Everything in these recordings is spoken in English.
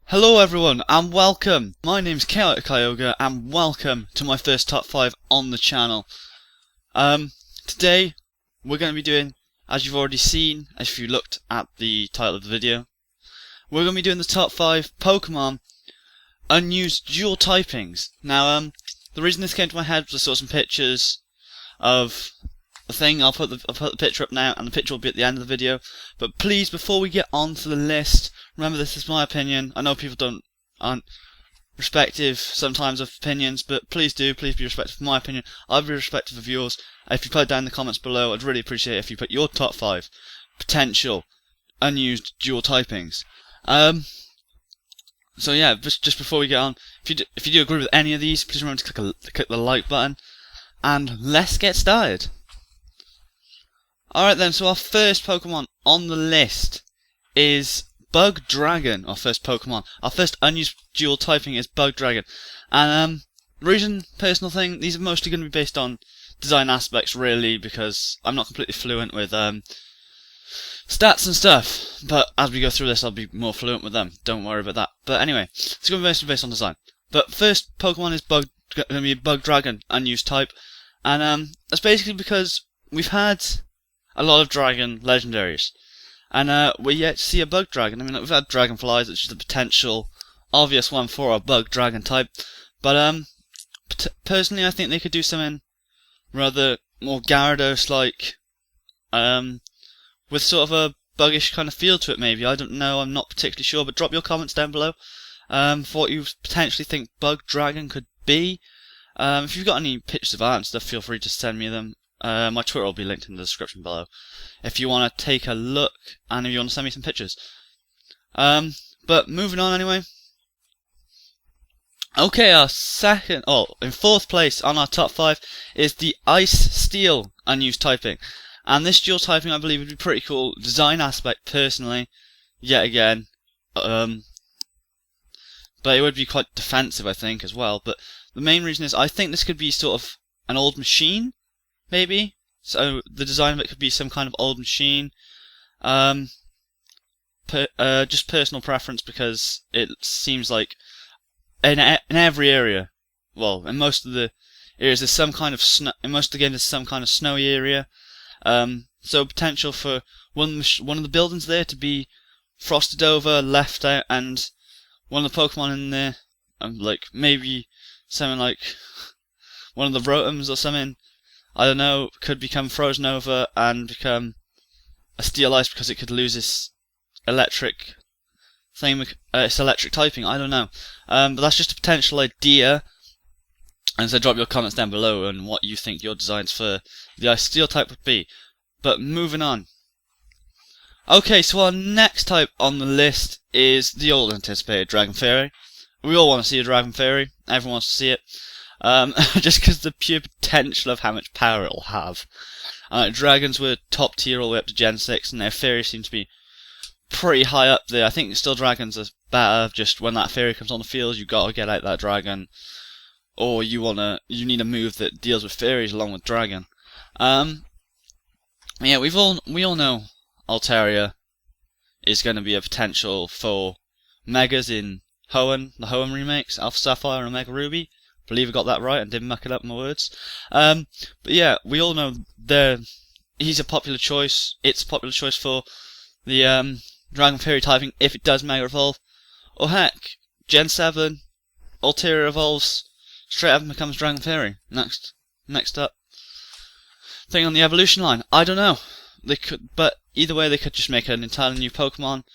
Hello everyone and welcome. My name's Chaotic Kyogre and welcome to my first top 5 on the channel. Today we're going to be doing, as you've already seen, if you looked at the title of the video, we're going to be doing the top 5 Pokemon unused dual typings. Now the reason this came to my head was I saw some pictures of the thing. I'll put the picture up now and the picture will be at the end of the video. But please, before we get on to the list, remember this is my opinion. I know people aren't respective sometimes of opinions, but please be respectful of my opinion. I'll be respectful of yours. If you put it down in the comments below, I'd really appreciate it if you put your top 5 potential unused dual typings. So yeah, just before we get on, if you do agree with any of these, please remember to click the like button, and let's get started. Alright then, so our first Pokemon on the list is Bug Dragon. Our first Pokemon. Our first unused dual typing is Bug Dragon. And the reason, personal thing, these are mostly going to be based on design aspects really, because I'm not completely fluent with stats and stuff. But as we go through this, I'll be more fluent with them. Don't worry about that. But anyway, it's going to be mostly based on design. But first Pokemon is going to be Bug Dragon, unused type. And that's basically because we've had a lot of dragon legendaries, and we're yet to see a bug dragon. I mean, we've had dragonflies, which is the potential obvious one for a bug dragon type, but personally I think they could do something rather more Gyarados-like, with sort of a buggish kind of feel to it maybe. I don't know, I'm not particularly sure, but drop your comments down below for what you potentially think bug dragon could be. If you've got any pictures of art and stuff, feel free to send me them. My Twitter will be linked in the description below if you want to take a look and if you want to send me some pictures. But moving on anyway. Okay, in fourth place on our top 5 is the Ice Steel unused typing. And this dual typing I believe would be pretty cool. Design aspect personally, yet again. But it would be quite defensive I think as well. But the main reason is I think this could be sort of an old machine. Maybe. So the design of it could be some kind of old machine. Just personal preference, because it seems like in every area, well, in most of the areas there's some kind of snow. In most of the games there's some kind of snowy area. So potential for one of the buildings there to be frosted over, left out, and one of the Pokemon in there, like maybe something like one of the Rotums or something, I don't know, could become frozen over and become a steel ice because it could lose its electric thing, its electric typing. I don't know, but that's just a potential idea. And so drop your comments down below on what you think your designs for the ice steel type would be. But moving on. Okay, so our next type on the list is the old anticipated Dragon Fairy. We all want to see a Dragon Fairy. Everyone wants to see it. Just because the pure potential of how much power it'll have. Dragons were top tier all the way up to Gen 6, and their fairies seem to be pretty high up there. I think still dragons are better. Just when that fairy comes on the field, you gotta get out that dragon, or you need a move that deals with fairies along with dragon. Yeah, we all know Altaria is going to be a potential for megas in Hoenn, the Hoenn remakes, Alpha Sapphire and Omega Ruby. I believe I got that right and didn't muck it up in my words. But yeah, we all know he's a popular choice. It's a popular choice for the Dragon Fairy typing if it does Mega Evolve. Or heck, Gen 7, Altaria evolves, straight up and becomes Dragon Fairy. Next up. Thing on the evolution line. I don't know. They could, but either way they could just make an entirely new Pokemon.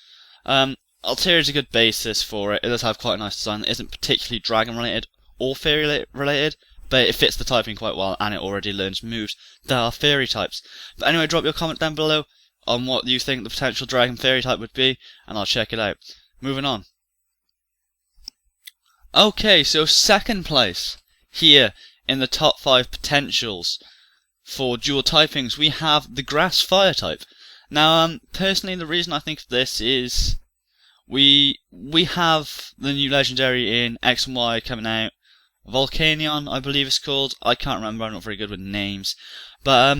Altaria is a good basis for it. It does have quite a nice design. It isn't particularly dragon related or fairy related, but it fits the typing quite well, and it already learns moves that are fairy types. But anyway, drop your comment down below on what you think the potential dragon fairy type would be, and I'll check it out. Moving on. Okay, so second place here in the top 5 potentials for dual typings, we have the grass fire type. Now, personally, the reason I think of this is we have the new legendary in X and Y coming out. Volcanion, I believe it's called. I can't remember, I'm not very good with names. But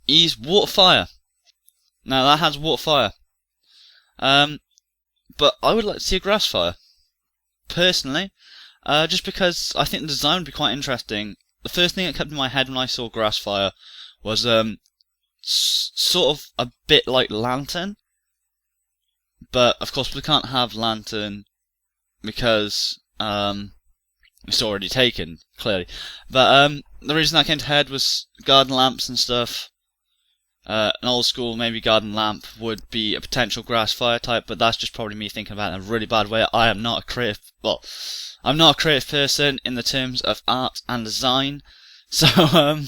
he's water fire. Now that has water fire. but I would like to see a grass fire, personally, just because I think the design would be quite interesting. The first thing that came to my head when I saw grass fire was sort of a bit like lantern, but of course we can't have lantern because it's already taken, clearly. But the reason that came to head was garden lamps and stuff. An old school maybe garden lamp would be a potential grass fire type, but that's just probably me thinking about it in a really bad way. I'm not a creative person in the terms of art and design, so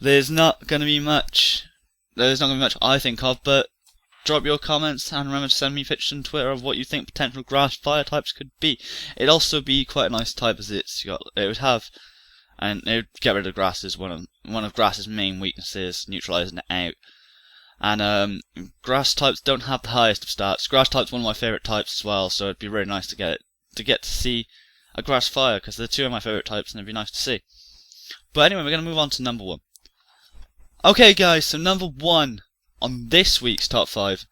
there's not gonna be much I think of. But drop your comments and remember to send me pictures on Twitter of what you think potential grass fire types could be. It'd also be quite a nice type as it would have. And it would get rid of grasses, one of grass's main weaknesses, neutralising it out. And grass types don't have the highest of stats. Grass type's one of my favourite types as well, so it'd be really nice to get to see a grass fire, because they're two of my favourite types, and it'd be nice to see. But anyway, we're going to move on to number 1. Okay guys, so number 1 on this week's top 5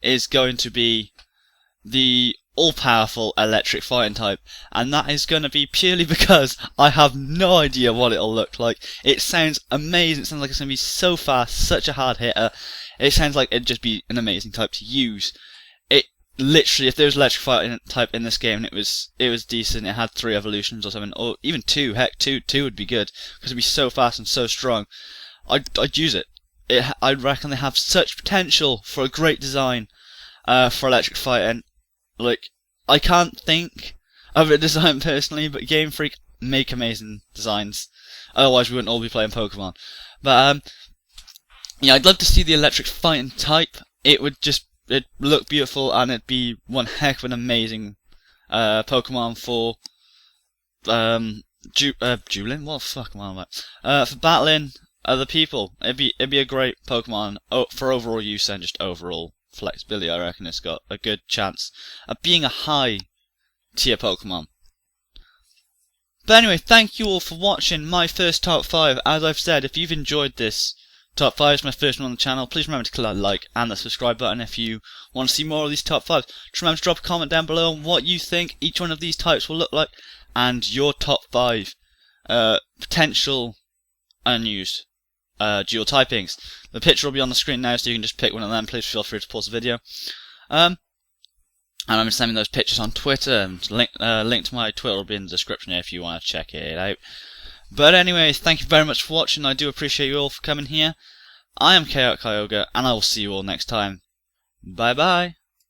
is going to be the all-powerful electric fighting type, and that is going to be purely because I have no idea what it'll look like. It sounds amazing. It sounds like it's going to be so fast, such a hard hitter. It sounds like it'd just be an amazing type to use. It literally, if there was electric fighting type in this game, and it was decent, it had 3 evolutions or something, or even 2. Heck, two would be good, because it'd be so fast and so strong. I'd use it. I reckon they have such potential for a great design for electric fighting. Like, I can't think of a design personally, but Game Freak make amazing designs. Otherwise, we wouldn't all be playing Pokemon. But yeah, I'd love to see the electric fighting type. It'd look beautiful, and it'd be one heck of an amazing Pokemon for dueling. What the fuck am I on about? For battling other people. It'd be a great Pokemon for overall use and just overall flexibility. I reckon it's got a good chance of being a high tier Pokemon. But anyway, thank you all for watching my first top 5. As I've said, if you've enjoyed this top 5, it's my first one on the channel, please remember to click that like and the subscribe button if you want to see more of these top 5s. Just remember to drop a comment down below on what you think each one of these types will look like, and your top 5 potential unused dual typings. The picture will be on the screen now, so you can just pick one of them. Please feel free to pause the video. And I'm sending those pictures on Twitter, and link to my Twitter will be in the description if you want to check it out. But anyway, thank you very much for watching. I do appreciate you all for coming here. I am Chaotic Kyogre, and I will see you all next time. Bye bye.